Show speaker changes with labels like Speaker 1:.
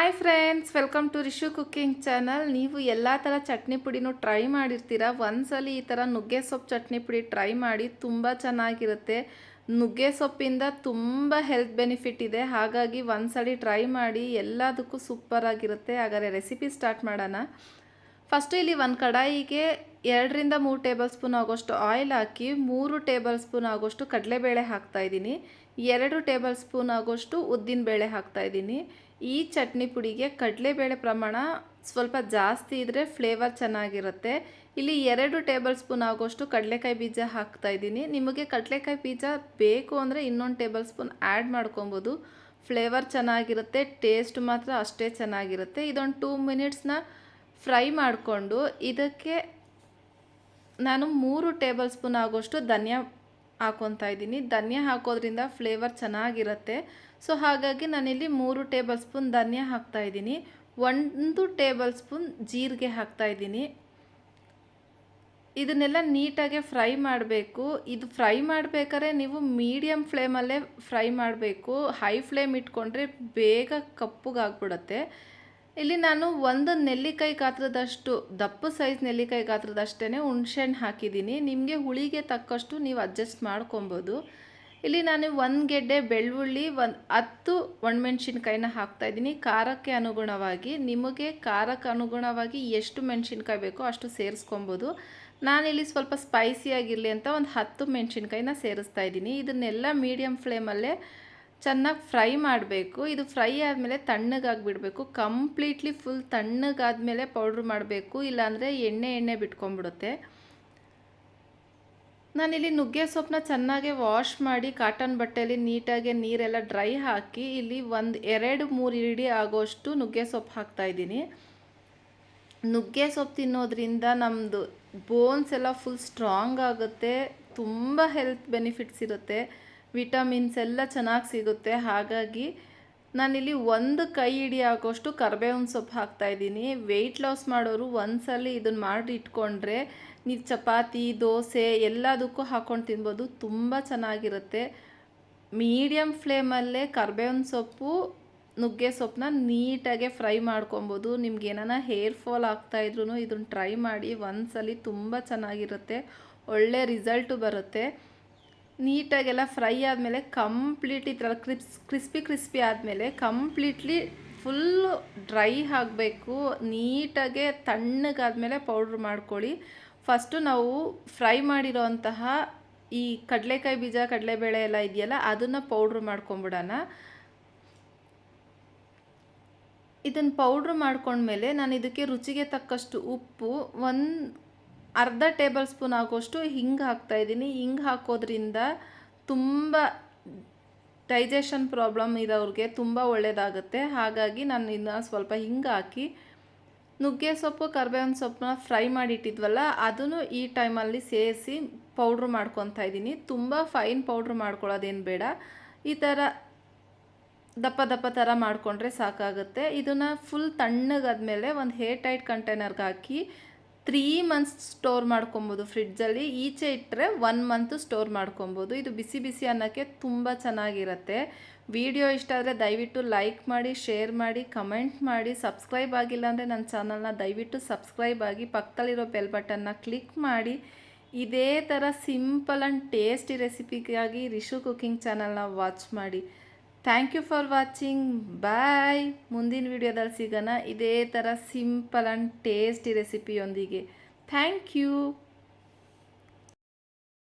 Speaker 1: Hi friends, welcome to Rishu cooking channel. ನೀವು ಎಲ್ಲ ಥರ ಚಟ್ನಿ ಪುಡಿನೂ ಟ್ರೈ ಮಾಡಿರ್ತೀರ. ಒಂದ್ಸಲ ಈ ಥರ ನುಗ್ಗೆ ಸೊಪ್ಪು ಚಟ್ನಿ ಪುಡಿ ಟ್ರೈ ಮಾಡಿ, ತುಂಬ ಚೆನ್ನಾಗಿರುತ್ತೆ. ನುಗ್ಗೆ ಸೊಪ್ಪಿಂದ ತುಂಬ ಹೆಲ್ತ್ ಬೆನಿಫಿಟ್ ಇದೆ, ಹಾಗಾಗಿ ಒಂದ್ಸಲ ಟ್ರೈ ಮಾಡಿ, ಎಲ್ಲದಕ್ಕೂ ಸೂಪರಾಗಿರುತ್ತೆ. ಹಾಗಾದರೆ ರೆಸಿಪಿ ಸ್ಟಾರ್ಟ್ ಮಾಡೋಣ. ಫಸ್ಟು ಇಲ್ಲಿ ಒಂದು ಕಡಾಯಿಗೆ 2-3 ಟೇಬಲ್ ಸ್ಪೂನ್ ಆಗೋಷ್ಟು ಆಯಿಲ್ ಹಾಕಿ 3 ಟೇಬಲ್ ಸ್ಪೂನ್ ಆಗೋಷ್ಟು ಕಡಲೆಬೇಳೆ ಹಾಕ್ತಾಯಿದ್ದೀನಿ. 2 ಟೇಬಲ್ ಸ್ಪೂನ್ ಆಗೋಷ್ಟು ಉದ್ದಿನಬೇಳೆ ಹಾಕ್ತಾಯಿದ್ದೀನಿ. ಈ ಚಟ್ನಿ ಪುಡಿಗೆ ಕಡಲೆಬೇಳೆ ಪ್ರಮಾಣ ಸ್ವಲ್ಪ ಜಾಸ್ತಿ ಇದ್ದರೆ ಫ್ಲೇವರ್ ಚೆನ್ನಾಗಿರುತ್ತೆ. ಇಲ್ಲಿ 2 ಟೇಬಲ್ ಸ್ಪೂನ್ ಆಗೋಷ್ಟು ಕಡಲೆಕಾಯಿ ಬೀಜ ಹಾಕ್ತಾಯಿದ್ದೀನಿ. ನಿಮಗೆ ಕಡಲೆಕಾಯಿ ಬೀಜ ಬೇಕು ಅಂದರೆ ಇನ್ನೊಂದು ಟೇಬಲ್ ಸ್ಪೂನ್ ಆ್ಯಡ್ ಮಾಡ್ಕೊಬೋದು. ಫ್ಲೇವರ್ ಚೆನ್ನಾಗಿರುತ್ತೆ, ಟೇಸ್ಟ್ ಮಾತ್ರ ಅಷ್ಟೇ ಚೆನ್ನಾಗಿರುತ್ತೆ. ಇದೊಂದು 2 ಮಿನಿಟ್ಸ್ನ ಫ್ರೈ ಮಾಡಿಕೊಂಡು ಇದಕ್ಕೆ ನಾನು 3 ಟೇಬಲ್ ಸ್ಪೂನ್ ಆಗೋಷ್ಟು ಧನಿಯಾ ಹಾಕ್ಕೊತಾ ಇದ್ದೀನಿ. ಧನಿಯಾ ಹಾಕೋದ್ರಿಂದ ಫ್ಲೇವರ್ ಚೆನ್ನಾಗಿರುತ್ತೆ. ಸೊ ಹಾಗಾಗಿ ನಾನಿಲ್ಲಿ 3 ಟೇಬಲ್ ಸ್ಪೂನ್ ಧನಿಯಾ ಹಾಕ್ತಾಯಿದ್ದೀನಿ. 1 ಟೇಬಲ್ ಸ್ಪೂನ್ ಜೀರಿಗೆ ಹಾಕ್ತಾಯಿದ್ದೀನಿ. ಇದನ್ನೆಲ್ಲ ನೀಟಾಗಿ ಫ್ರೈ ಮಾಡಬೇಕು. ಇದು ಫ್ರೈ ಮಾಡಬೇಕಾದ್ರೆ ನೀವು ಮೀಡಿಯಮ್ ಫ್ಲೇಮಲ್ಲೇ ಫ್ರೈ ಮಾಡಬೇಕು. ಹೈ ಫ್ಲೇಮ್ ಇಟ್ಕೊಂಡ್ರೆ ಬೇಗ ಕಪ್ಪಗಾಗ್ಬಿಡುತ್ತೆ. ಇಲ್ಲಿ ನಾನು 1 ನೆಲ್ಲಿಕಾಯಿ ಗಾತ್ರದಷ್ಟು, ದಪ್ಪ ಸೈಜ್ ನೆಲ್ಲಿಕಾಯಿ ಗಾತ್ರದಷ್ಟೇ ಹುಣಸೆಹಣ್ಣು ಹಾಕಿದ್ದೀನಿ. ನಿಮಗೆ ಹುಳಿಗೆ ತಕ್ಕಷ್ಟು ನೀವು ಅಡ್ಜಸ್ಟ್ ಮಾಡ್ಕೊಬೋದು. ಇಲ್ಲಿ ನಾನು 1 ಗೆಡ್ಡೆ ಬೆಳ್ಳುಳ್ಳಿ, 10 ಒಣಮೆಣ್ಸಿನ್ಕಾಯಿನ ಹಾಕ್ತಾಯಿದ್ದೀನಿ. ಖಾರಕ್ಕೆ ಅನುಗುಣವಾಗಿ, ನಿಮಗೆ ಖಾರಕ್ಕೆ ಅನುಗುಣವಾಗಿ ಎಷ್ಟು ಮೆಣಸಿನ್ಕಾಯಿ ಬೇಕೋ ಅಷ್ಟು ಸೇರಿಸ್ಕೊಬೋದು. ನಾನಿಲ್ಲಿ ಸ್ವಲ್ಪ ಸ್ಪೈಸಿಯಾಗಿರಲಿ ಅಂತ 10 ಮೆಣಸಿನ್ಕಾಯಿನ ಸೇರಿಸ್ತಾ ಇದ್ದೀನಿ. ಇದನ್ನೆಲ್ಲ ಮೀಡಿಯಮ್ ಫ್ಲೇಮಲ್ಲೇ ಚೆನ್ನಾಗಿ ಫ್ರೈ ಮಾಡಬೇಕು. ಇದು ಫ್ರೈ ಆದಮೇಲೆ ತಣ್ಣಗಾಗಿಬಿಡಬೇಕು. ಕಂಪ್ಲೀಟ್ಲಿ ಫುಲ್ ತಣ್ಣಗಾದ್ಮೇಲೆ ಪೌಡ್ರ್ ಮಾಡಬೇಕು, ಇಲ್ಲಾಂದರೆ ಎಣ್ಣೆ ಬಿಟ್ಕೊಂಡ್ಬಿಡುತ್ತೆ. ನಾನಿಲ್ಲಿ ನುಗ್ಗೆ ಸೊಪ್ಪನ್ನ ಚೆನ್ನಾಗಿ ವಾಶ್ ಮಾಡಿ ಕಾಟನ್ ಬಟ್ಟೆಯಲ್ಲಿ ನೀಟಾಗಿ ನೀರೆಲ್ಲ ಡ್ರೈ ಹಾಕಿ ಇಲ್ಲಿ 2-3 ಇಡಿ ಆಗೋಷ್ಟು ನುಗ್ಗೆ ಸೊಪ್ಪು ಹಾಕ್ತಾಯಿದ್ದೀನಿ. ನುಗ್ಗೆ ಸೊಪ್ಪು ತಿನ್ನೋದ್ರಿಂದ ನಮ್ಮದು ಬೋನ್ಸ್ ಎಲ್ಲ ಫುಲ್ ಸ್ಟ್ರಾಂಗ್ ಆಗುತ್ತೆ, ತುಂಬ ಹೆಲ್ತ್ ಬೆನಿಫಿಟ್ಸ್ ಇರುತ್ತೆ, ವಿಟಮಿನ್ಸ್ ಎಲ್ಲ ಚೆನ್ನಾಗಿ ಸಿಗುತ್ತೆ. ಹಾಗಾಗಿ ನಾನಿಲ್ಲಿ 1 ಕೈ ಹಿಡಿ ಆಗೋಷ್ಟು ಕರಿಬೇವಿನ ಸೊಪ್ಪು ಹಾಕ್ತಾಯಿದ್ದೀನಿ. ವೆಯ್ಟ್ ಲಾಸ್ ಮಾಡೋರು ಒಂದ್ಸಲ ಇದನ್ನು ಮಾಡಿ ಇಟ್ಕೊಂಡ್ರೆ ನೀವು ಚಪಾತಿ, ದೋಸೆ ಎಲ್ಲದಕ್ಕೂ ಹಾಕ್ಕೊಂಡು ತಿನ್ಬೋದು, ತುಂಬ ಚೆನ್ನಾಗಿರುತ್ತೆ. ಮೀಡಿಯಮ್ ಫ್ಲೇಮಲ್ಲೇ ಕರಿಬೇವಿನ ಸೊಪ್ಪು, ನುಗ್ಗೆ ಸೊಪ್ಪನ್ನ ನೀಟಾಗೆ ಫ್ರೈ ಮಾಡ್ಕೊಬೋದು. ನಿಮ್ಗೆ ಏನಾನ ಹೇರ್ ಫಾಲ್ ಆಗ್ತಾಯಿದ್ರು ಇದನ್ನು ಟ್ರೈ ಮಾಡಿ ಒಂದ್ಸಲ, ತುಂಬ ಚೆನ್ನಾಗಿರುತ್ತೆ, ಒಳ್ಳೆ ರಿಸಲ್ಟು ಬರುತ್ತೆ. ನೀಟಾಗೆಲ್ಲ ಫ್ರೈ ಆದಮೇಲೆ ಕಂಪ್ಲೀಟ್ ಈ ಥರ ಕ್ರಿಸ್ಪಿ ಆದಮೇಲೆ ಕಂಪ್ಲೀಟ್ಲಿ ಫುಲ್ಲು ಡ್ರೈ ಆಗಬೇಕು. ನೀಟಾಗೆ ತಣ್ಣಗಾದ್ಮೇಲೆ ಪೌಡ್ರ್ ಮಾಡ್ಕೊಳ್ಳಿ. ಫಸ್ಟು ನಾವು ಫ್ರೈ ಮಾಡಿರೋಂತಹ ಈ ಕಡಲೆಕಾಯಿ ಬೀಜ, ಕಡಲೆಬೇಳೆ ಎಲ್ಲ ಇದೆಯಲ್ಲ, ಅದನ್ನು ಪೌಡ್ರ್ ಮಾಡ್ಕೊಂಬಿಡೋಣ. ಇದನ್ನು ಪೌಡ್ರ್ ಮಾಡ್ಕೊಂಡ್ಮೇಲೆ ನಾನು ಇದಕ್ಕೆ ರುಚಿಗೆ ತಕ್ಕಷ್ಟು ಉಪ್ಪು, ಅರ್ಧ ಟೇಬಲ್ ಸ್ಪೂನ್ ಆಗೋಷ್ಟು ಹಿಂಗೆ ಹಾಕ್ತಾಯಿದ್ದೀನಿ. ಹಿಂಗೆ ಹಾಕೋದ್ರಿಂದ ತುಂಬ ಡೈಜೆಷನ್ ಪ್ರಾಬ್ಲಮ್ ಇರೋರಿಗೆ ತುಂಬ ಒಳ್ಳೆಯದಾಗುತ್ತೆ. ಹಾಗಾಗಿ ನಾನು ಇನ್ನು ಸ್ವಲ್ಪ ಹಿಂಗೆ ಹಾಕಿ ನುಗ್ಗೆ ಸೊಪ್ಪು, ಕರಿಬೇವಿನ ಸೊಪ್ಪನ್ನ ಫ್ರೈ ಮಾಡಿಟ್ಟಿದ್ವಲ್ಲ, ಅದನ್ನು ಈ ಟೈಮಲ್ಲಿ ಸೇರಿಸಿ ಪೌಡ್ರ್ ಮಾಡ್ಕೊತಾ ಇದ್ದೀನಿ. ತುಂಬ ಫೈನ್ ಪೌಡ್ರ್ ಮಾಡ್ಕೊಳ್ಳೋದೇನು ಬೇಡ, ಈ ಥರ ದಪ್ಪ ಥರ ಮಾಡಿಕೊಂಡ್ರೆ ಸಾಕಾಗುತ್ತೆ. ಇದನ್ನು ಫುಲ್ ತಣ್ಣಗಾದ್ಮೇಲೆ ಒಂದು ಏರ್ ಟೈಟ್ ಕಂಟೈನರ್ಗೆ ಹಾಕಿ 3 ಮಂತ್ಸ್ ಸ್ಟೋರ್ ಮಾಡ್ಕೊಬೋದು ಫ್ರಿಡ್ಜಲ್ಲಿ. ಈಚೆ ಇಟ್ಟರೆ 1 ಮಂತ್ ಸ್ಟೋರ್ ಮಾಡ್ಕೊಬೋದು. ಇದು ಬಿಸಿ ಅನ್ನೋಕ್ಕೆ ತುಂಬ ಚೆನ್ನಾಗಿರುತ್ತೆ. ವಿಡಿಯೋ ಇಷ್ಟ ಆದರೆ ದಯವಿಟ್ಟು ಲೈಕ್ ಮಾಡಿ, ಶೇರ್ ಮಾಡಿ, ಕಮೆಂಟ್ ಮಾಡಿ. ಸಬ್ಸ್ಕ್ರೈಬ್ ಆಗಿಲ್ಲ ಅಂದರೆ ನನ್ನ ಚಾನಲ್ನ ದಯವಿಟ್ಟು ಸಬ್ಸ್ಕ್ರೈಬ್ ಆಗಿ, ಪಕ್ಕದಲ್ಲಿರೋ ಬೆಲ್ ಬಟನ್ನ ಕ್ಲಿಕ್ ಮಾಡಿ. ಇದೇ ಥರ ಸಿಂಪಲ್ ಆ್ಯಂಡ್ ಟೇಸ್ಟಿ ರೆಸಿಪಿಗಾಗಿ ರಿಶು ಕುಕ್ಕಿಂಗ್ ಚಾನಲ್ನ ವಾಚ್ ಮಾಡಿ. Thank you for watching. Bye. ಮುಂದಿನ ವಿಡಿಯೋದಲ್ಲಿ ಸಿಗೋಣ ಇದೇ ಥರ ಸಿಂಪಲ್ ಆ್ಯಂಡ್ ಟೇಸ್ಟಿ ರೆಸಿಪಿಯೊಂದಿಗೆ. Thank you.